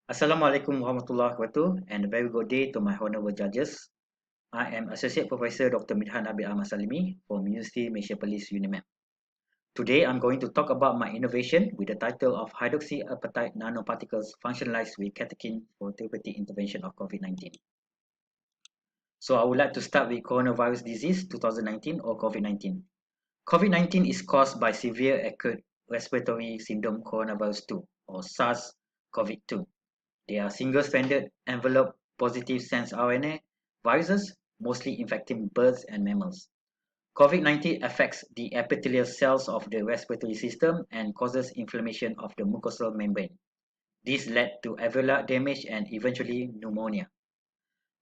Assalamualaikum warahmatullahi wabarakatuh and a very good day to my honorable judges. I am Associate Professor Dr. Midhan Nabil Salimi from University Malaysia Police UNIMEP. Today I'm going to talk about my innovation with the title of hydroxyapatite nanoparticles functionalized with catechin for therapeutic intervention of COVID-19. So I would like to start with coronavirus disease 2019 or COVID-19. COVID-19 is caused by severe acute respiratory syndrome coronavirus 2 or SARS-CoV-2. They are single-stranded envelope positive sense RNA viruses, mostly infecting birds and mammals. COVID-19 affects the epithelial cells of the respiratory system and causes inflammation of the mucosal membrane. This led to alveolar damage and eventually pneumonia.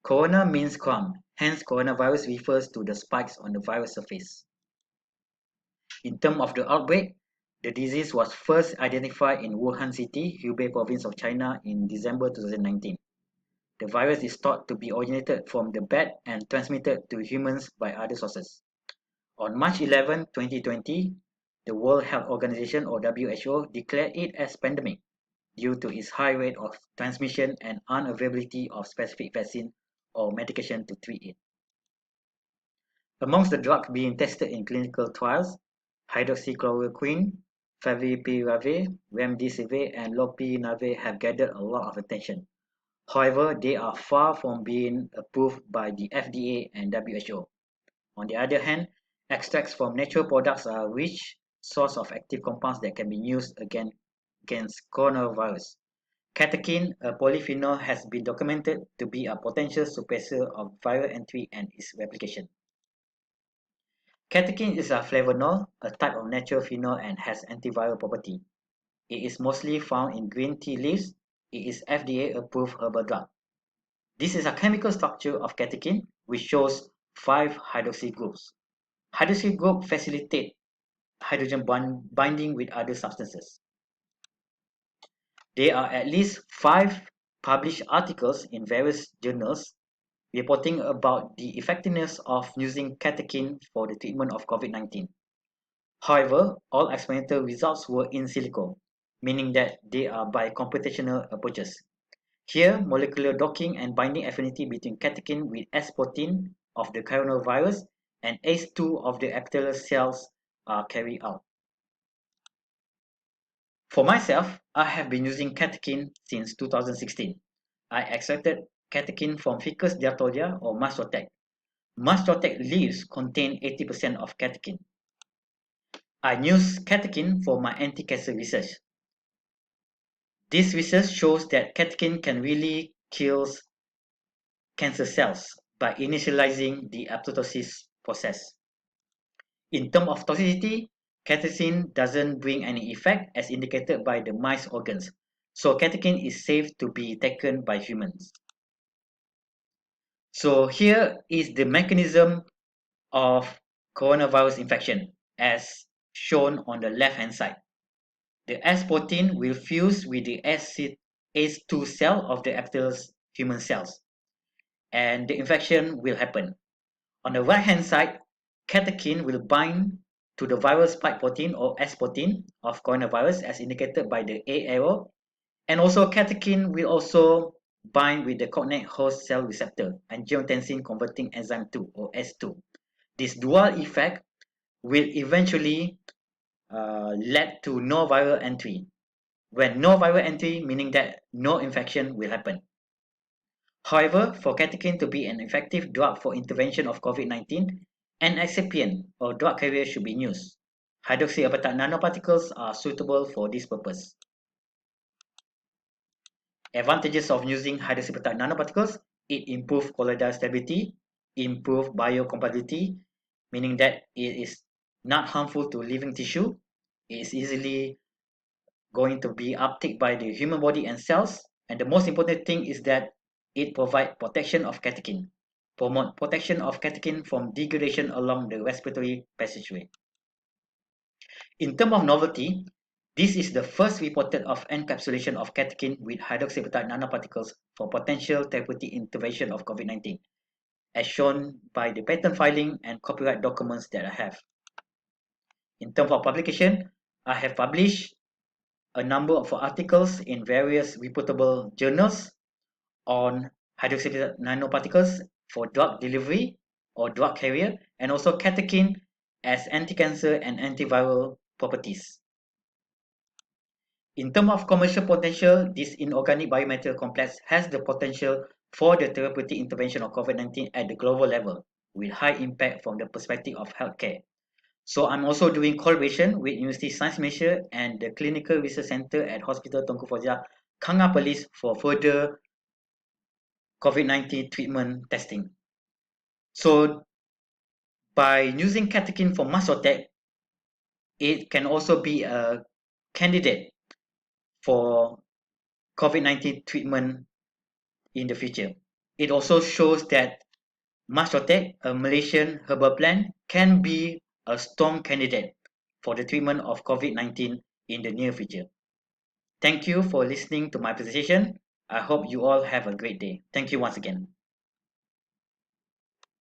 Corona means crown, hence coronavirus refers to the spikes on the virus surface. In terms of the outbreak, the disease was first identified in Wuhan City, Hubei province of China in December 2019. The virus is thought to be originated from the bat and transmitted to humans by other sources. On March 11, 2020, the World Health Organization or WHO declared it as pandemic due to its high rate of transmission and unavailability of specific vaccine or medication to treat it. Amongst the drugs being tested in clinical trials, hydroxychloroquine, favipiravir, remdesivir, and lopinavir have gathered a lot of attention. However, they are far from being approved by the FDA and WHO. On the other hand, extracts from natural products are a rich source of active compounds that can be used against coronavirus. Catechin, a polyphenol, has been documented to be a potential suppressor of viral entry and its replication. Catechin is a flavonol, a type of natural phenol, and has antiviral property. It is mostly found in green tea leaves. It is FDA-approved herbal drug. This is a chemical structure of catechin, which shows 5 hydroxy groups. Hydroxy groups facilitate hydrogen binding with other substances. There are at least 5 published articles in various journals reporting about the effectiveness of using catechin for the treatment of COVID-19. However, all experimental results were in silico, meaning that they are by computational approaches. Here, molecular docking and binding affinity between catechin with S protein of the coronavirus and ACE2 of the epithelial cells are carried out. For myself, I have been using catechin since 2016. I extracted catechin from Ficus diatoria or Mastrotek. Mastrotek leaves contain 80% of catechin. I use catechin for my anti-cancer research. This research shows that catechin can really kill cancer cells by initializing the apoptosis process. In terms of toxicity, catechin doesn't bring any effect as indicated by the mice organs, so catechin is safe to be taken by humans. So here is the mechanism of coronavirus infection as shown on the left hand side. The S protein will fuse with the ACE2 cell of the epithelial human cells, and the infection will happen. On the right hand side, catechin will bind to the viral spike protein or S protein of coronavirus as indicated by the A arrow, and also catechin will also bind with the cognate host cell receptor angiotensin converting enzyme 2 or S2. This dual effect will eventually lead to no viral entry. When no viral entry, meaning that no infection will happen. However, for catechin to be an effective drug for intervention of COVID-19, an excipient or drug carrier should be used. Hydroxyapatite nanoparticles are suitable for this purpose. Advantages of using hydroxyapatite nanoparticles: it improves colloidal stability, improves biocompatibility, meaning that it is not harmful to living tissue, it is easily going to be uptake by the human body and cells, and the most important thing is that it provides protection of catechin, promote protection of catechin from degradation along the respiratory passageway. In terms of novelty, this is the first reported of encapsulation of catechin with hydroxyapatite nanoparticles for potential therapeutic intervention of COVID-19, as shown by the patent filing and copyright documents that I have. In terms of publication, I have published a number of articles in various reputable journals on hydroxylated nanoparticles for drug delivery or drug carrier, and also catechin as anti-cancer and antiviral properties. In terms of commercial potential, this inorganic biomaterial complex has the potential for the therapeutic intervention of COVID-19 at the global level with high impact from the perspective of healthcare. So I'm also doing collaboration with University Science Malaysia and the Clinical Research Center at Hospital Tunku Fauziah, Kanga Perlis for further COVID-19 treatment testing. So by using catechin for Masotek, it can also be a candidate for COVID-19 treatment in the future. It also shows that Masotek, a Malaysian herbal plant, can be a strong candidate for the treatment of COVID-19 in the near future. Thank you for listening to my presentation. I hope you all have a great day. Thank you once again.